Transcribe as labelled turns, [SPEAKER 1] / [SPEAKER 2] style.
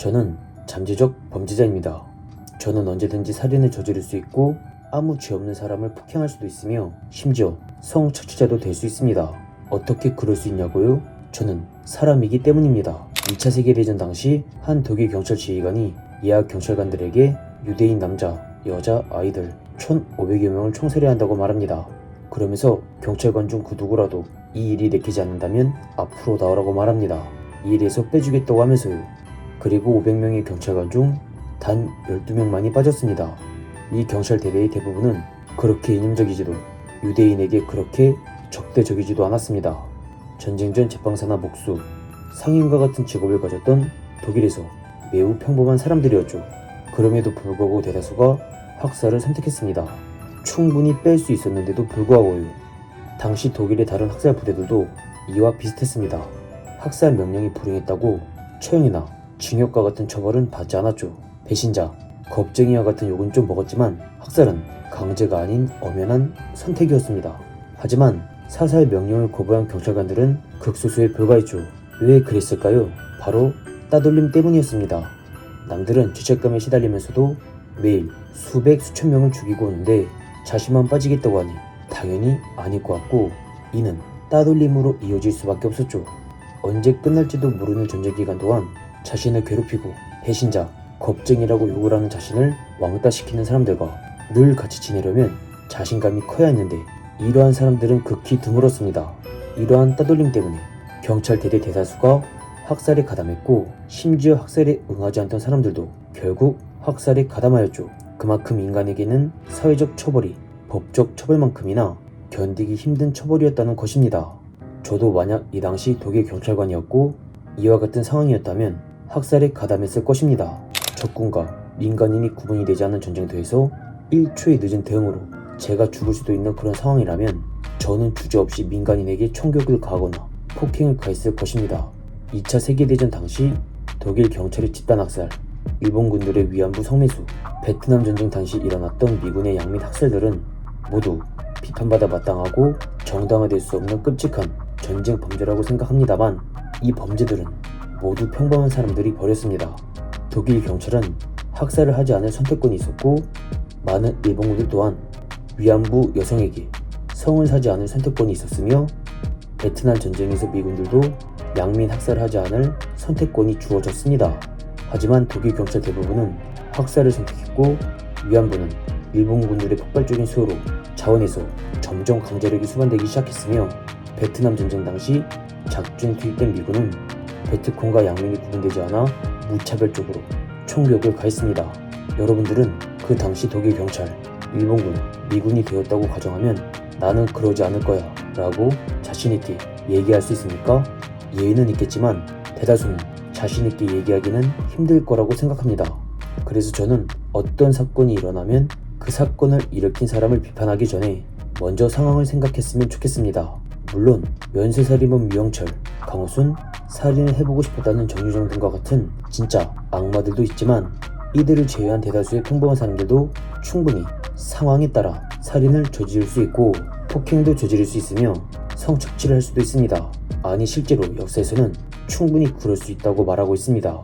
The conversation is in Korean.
[SPEAKER 1] 저는 잠재적 범죄자입니다. 저는 언제든지 살인을 저지를 수 있고 아무 죄 없는 사람을 폭행할 수도 있으며 심지어 성착취자도 될 수 있습니다. 어떻게 그럴 수 있냐고요? 저는 사람이기 때문입니다. 2차 세계대전 당시 한 독일 경찰 지휘관이 예하 경찰관들에게 유대인 남자, 여자, 아이들 1,500여 명을 총살해야 한다고 말합니다. 그러면서 경찰관 중 그 누구라도 이 일이 내키지 않는다면 앞으로 나오라고 말합니다. 이 일에서 빼주겠다고 하면서요. 그리고 500명의 경찰관 중 단 12명만이 빠졌습니다. 이 경찰 대대의 대부분은 그렇게 이념적이지도 유대인에게 그렇게 적대적이지도 않았습니다. 전쟁 전 제빵사나 목수, 상인과 같은 직업을 가졌던 독일에서 매우 평범한 사람들이었죠. 그럼에도 불구하고 대다수가 학살을 선택했습니다. 충분히 뺄 수 있었는데도 불구하고요. 당시 독일의 다른 학살 부대들도 이와 비슷했습니다. 학살 명령이 불응했다고 처형이나 징역과 같은 처벌은 받지 않았죠. 배신자, 겁쟁이와 같은 욕은 좀 먹었지만 학살은 강제가 아닌 엄연한 선택이었습니다. 하지만 사살 명령을 거부한 경찰관들은 극소수에 불과했죠. 왜 그랬을까요? 바로 따돌림 때문이었습니다. 남들은 죄책감에 시달리면서도 매일 수백 수천 명을 죽이고 오는데 자신만 빠지겠다고 하니 당연히 아닐 것 같고, 이는 따돌림으로 이어질 수밖에 없었죠. 언제 끝날지도 모르는 전쟁 기간 동안 자신을 괴롭히고 배신자, 겁쟁이라고 욕을 하는 자신을 왕따시키는 사람들과 늘 같이 지내려면 자신감이 커야 했는데 이러한 사람들은 극히 드물었습니다. 이러한 따돌림 때문에 경찰 대대 대다수가 학살에 가담했고, 심지어 학살에 응하지 않던 사람들도 결국 학살에 가담하였죠. 그만큼 인간에게는 사회적 처벌이 법적 처벌만큼이나 견디기 힘든 처벌이었다는 것입니다. 저도 만약 이 당시 독일 경찰관이었고 이와 같은 상황이었다면 학살에 가담했을 것입니다. 적군과 민간인이 구분이 되지 않는 전쟁터에서 1초의 늦은 대응으로 제가 죽을 수도 있는 그런 상황이라면 저는 주저없이 민간인에게 총격을 가하거나 폭행을 가했을 것입니다. 2차 세계대전 당시 독일 경찰의 집단 학살, 일본 군들의 위안부 성매수, 베트남 전쟁 당시 일어났던 미군의 양민 학살들은 모두 비판받아 마땅하고 정당화될 수 없는 끔찍한 전쟁 범죄라고 생각합니다만, 이 범죄들은 모두 평범한 사람들이 벌였습니다. 독일 경찰은 학살을 하지 않을 선택권이 있었고, 많은 일본군들 또한 위안부 여성에게 성을 사지 않을 선택권이 있었으며, 베트남 전쟁에서 미군들도 양민 학살을 하지 않을 선택권이 주어졌습니다. 하지만 독일 경찰 대부분은 학살을 선택했고, 위안부는 일본군들의 폭발적인 수요로 자원에서 점점 강제력이 수반되기 시작했으며, 베트남 전쟁 당시 작전 투입된 미군은 베트콩과 양민이 구분되지 않아 무차별적으로 총격을 가했습니다. 여러분들은 그 당시 독일 경찰, 일본군, 미군이 되었다고 가정하면 나는 그러지 않을 거야 라고 자신있게 얘기할 수 있습니까? 예의는 있겠지만 대다수는 자신있게 얘기하기는 힘들 거라고 생각합니다. 그래서 저는 어떤 사건이 일어나면 그 사건을 일으킨 사람을 비판하기 전에 먼저 상황을 생각했으면 좋겠습니다. 물론 연쇄살인범 유영철, 강호순, 살인을 해보고 싶었다는 정유정 등과 같은 진짜 악마들도 있지만, 이들을 제외한 대다수의 평범한 사람들도 충분히 상황에 따라 살인을 저지를 수 있고 폭행도 저지를 수 있으며 성착취를 할 수도 있습니다. 아니, 실제로 역사에서는 충분히 그럴 수 있다고 말하고 있습니다.